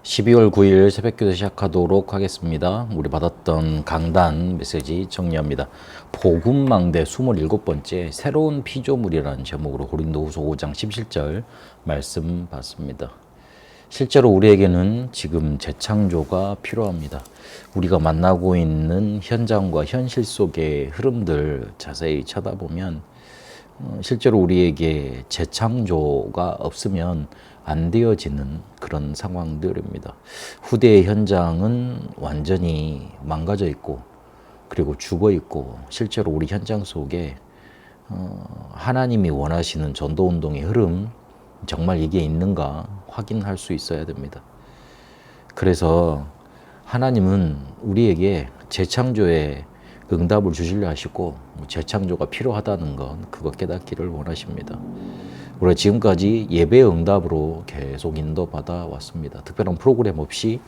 12월 9일 새벽기도 시작하도록 하겠습니다. 우리 받았던 강단 메시지 정리합니다. 복음망대 27번째 새로운 피조물이라는 제목으로 고린도후서 5장 17절 말씀 받습니다. 실제로 우리에게는 지금 재창조가 필요합니다. 우리가 만나고 있는 현장과 현실 속의 흐름들 자세히 쳐다보면 실제로 우리에게 재창조가 없으면 안 되어지는 그런 상황들입니다. 후대의 현장은 완전히 망가져 있고 그리고 죽어 있고 실제로 우리 현장 속에 하나님이 원하시는 전도운동의 흐름 정말 이게 있는가 확인할 수 있어야 됩니다. 그래서 하나님은 우리에게 재창조의 응답을 주시려 하시고 재창조가 필요하다는 건 그거 깨닫기를 원하십니다. 우리가 지금까지 예배의 응답으로 계속 인도받아 왔습니다. 특별한 프로그램 없이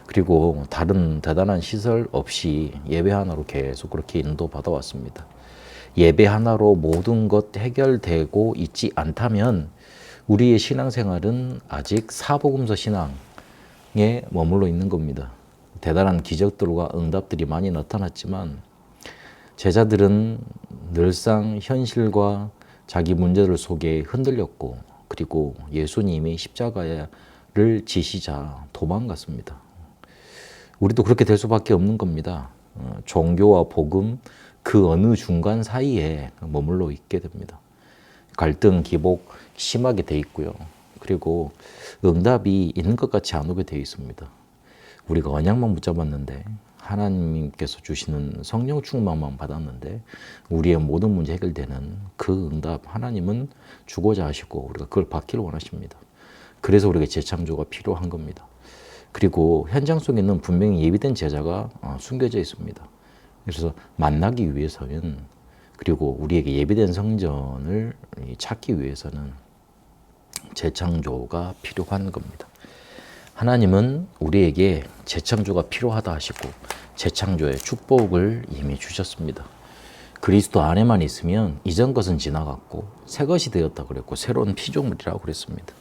그리고 다른 대단한 시설 없이 예배 하나로 계속 그렇게 인도받아 왔습니다. 예배 하나로 모든 것 해결되고 있지 않다면 우리의 신앙생활은 아직 사복음서 신앙에 머물러 있는 겁니다. 대단한 기적들과 응답들이 많이 나타났지만 제자들은 늘상 현실과 자기 문제들 속에 흔들렸고 그리고 예수님이 십자가를 지시자 도망갔습니다. 우리도 그렇게 될 수밖에 없는 겁니다. 종교와 복음 그 어느 중간 사이에 머물러 있게 됩니다. 갈등, 기복 심하게 돼 있고요. 그리고 응답이 있는 것 같이 안 오게 돼 있습니다. 우리가 언약만 붙잡았는데 하나님께서 주시는 성령 충만만 받았는데 우리의 모든 문제 해결되는 그 응답 하나님은 주고자 하시고 우리가 그걸 받기를 원하십니다. 그래서 우리에게 재창조가 필요한 겁니다. 그리고 현장 속에는 분명히 예비된 제자가 숨겨져 있습니다. 그래서 만나기 위해서는 그리고 우리에게 예비된 성전을 찾기 위해서는 재창조가 필요한 겁니다. 하나님은 우리에게 재창조가 필요하다 하시고 재창조의 축복을 이미 주셨습니다. 그리스도 안에만 있으면 이전 것은 지나갔고 새 것이 되었다 그랬고 새로운 피조물이라고 그랬습니다.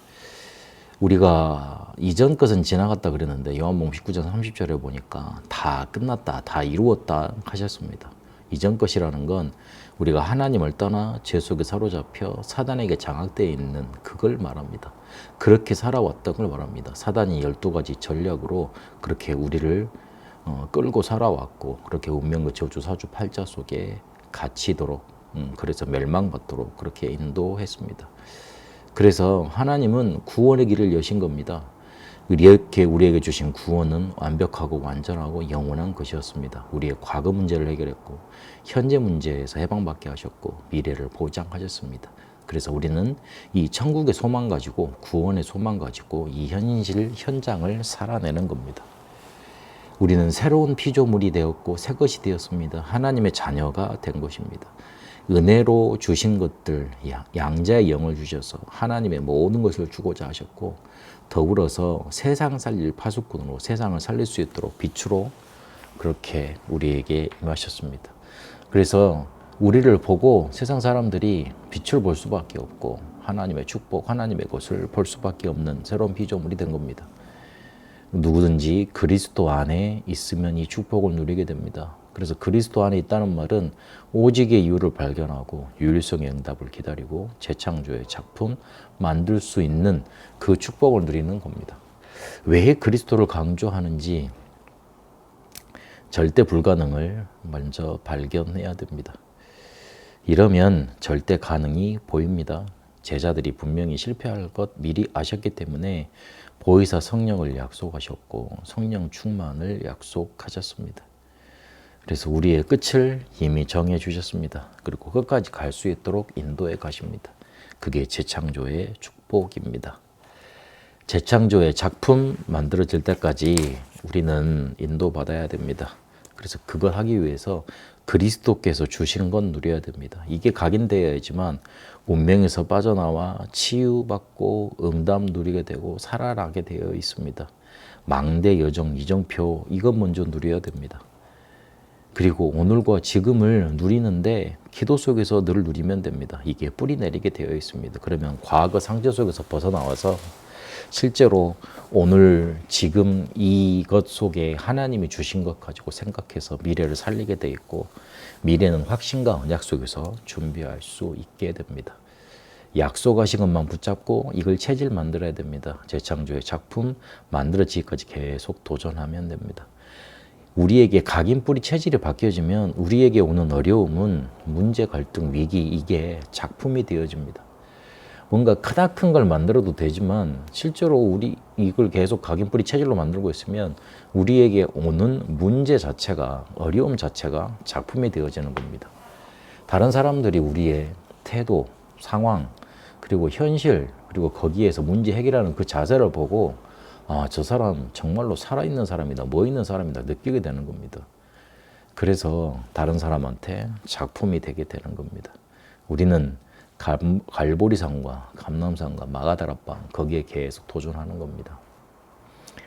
우리가 이전 것은 지나갔다 그랬는데 요한복음 19장 30절에 보니까 다 끝났다, 다 이루었다 하셨습니다. 이전 것이라는 건 우리가 하나님을 떠나 죄 속에 사로잡혀 사단에게 장악되어 있는 그걸 말합니다. 그렇게 살아왔던 걸 말합니다. 사단이 12가지 전략으로 그렇게 우리를 끌고 살아왔고 그렇게 운명의 저주 사주 팔자 속에 갇히도록 그래서 멸망받도록 그렇게 인도했습니다. 그래서 하나님은 구원의 길을 여신 겁니다. 이렇게 우리에게 주신 구원은 완벽하고 완전하고 영원한 것이었습니다. 우리의 과거 문제를 해결했고 현재 문제에서 해방받게 하셨고 미래를 보장하셨습니다. 그래서 우리는 이 천국의 소망 가지고 구원의 소망 가지고 이 현실 현장을 살아내는 겁니다. 우리는 새로운 피조물이 되었고 새 것이 되었습니다. 하나님의 자녀가 된 것입니다. 은혜로 주신 것들, 양자의 영을 주셔서 하나님의 모든 것을 주고자 하셨고 더불어서 세상 살릴 파수꾼으로 세상을 살릴 수 있도록 빛으로 그렇게 우리에게 임하셨습니다. 그래서 우리를 보고 세상 사람들이 빛을 볼 수밖에 없고 하나님의 축복, 하나님의 것을 볼 수밖에 없는 새로운 피조물이 된 겁니다. 누구든지 그리스도 안에 있으면 이 축복을 누리게 됩니다. 그래서 그리스도 안에 있다는 말은 오직의 이유를 발견하고 유일성의 응답을 기다리고 재창조의 작품 만들 수 있는 그 축복을 누리는 겁니다. 왜 그리스도를 강조하는지 절대 불가능을 먼저 발견해야 됩니다. 이러면 절대 가능이 보입니다. 제자들이 분명히 실패할 것 미리 아셨기 때문에 보혜사 성령을 약속하셨고 성령 충만을 약속하셨습니다. 그래서 우리의 끝을 이미 정해 주셨습니다. 그리고 끝까지 갈 수 있도록 인도해 가십니다. 그게 재창조의 축복입니다. 재창조의 작품 만들어질 때까지 우리는 인도받아야 됩니다. 그래서 그걸 하기 위해서 그리스도께서 주시는 건 누려야 됩니다. 이게 각인되어야지만 운명에서 빠져나와 치유받고 응답 누리게 되고 살아나게 되어 있습니다. 망대 여정 이정표 이것 먼저 누려야 됩니다. 그리고 오늘과 지금을 누리는데 기도 속에서 늘 누리면 됩니다. 이게 뿌리 내리게 되어 있습니다. 그러면 과거 상처 속에서 벗어나와서 실제로 오늘 지금 이것 속에 하나님이 주신 것 가지고 생각해서 미래를 살리게 돼 있고, 미래는 확신과 언약 속에서 준비할 수 있게 됩니다. 약속하신 것만 붙잡고 이걸 체질 만들어야 됩니다. 재창조의 작품 만들어지기까지 계속 도전하면 됩니다. 우리에게 각인뿌리 체질이 바뀌어지면 우리에게 오는 어려움은 문제, 갈등, 위기, 이게 작품이 되어집니다. 뭔가 크다 큰 걸 만들어도 되지만 실제로 우리 이걸 계속 각인뿌리 체질로 만들고 있으면 우리에게 오는 문제 자체가, 어려움 자체가 작품이 되어지는 겁니다. 다른 사람들이 우리의 태도, 상황, 그리고 현실, 그리고 거기에서 문제 해결하는 그 자세를 보고 아, 저 사람 정말로 살아있는 사람이다, 뭐 있는 사람이다 느끼게 되는 겁니다. 그래서 다른 사람한테 작품이 되게 되는 겁니다. 우리는 갈보리산과 감람산과 마가다락방 거기에 계속 도전하는 겁니다.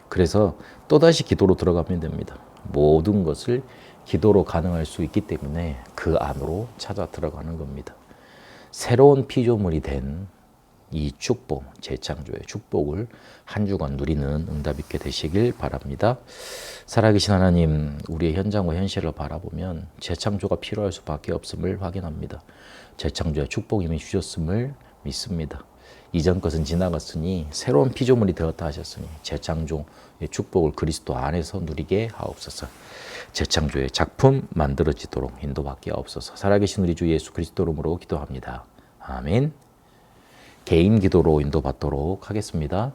그래서 또다시 기도로 들어가면 됩니다. 모든 것을 기도로 가능할 수 있기 때문에 그 안으로 찾아 들어가는 겁니다. 새로운 피조물이 된 이 축복, 재창조의 축복을 한 주간 누리는 응답 있게 되시길 바랍니다. 살아계신 하나님, 우리의 현장과 현실을 바라보면 재창조가 필요할 수밖에 없음을 확인합니다. 재창조의 축복 이미 주셨음을 믿습니다. 이전 것은 지나갔으니 새로운 피조물이 되었다 하셨으니 재창조의 축복을 그리스도 안에서 누리게 하옵소서. 재창조의 작품 만들어지도록 인도받게 하옵소서. 살아계신 우리 주 예수 그리스도 이름으로 기도합니다. 아멘. 개인 기도로 인도받도록 하겠습니다.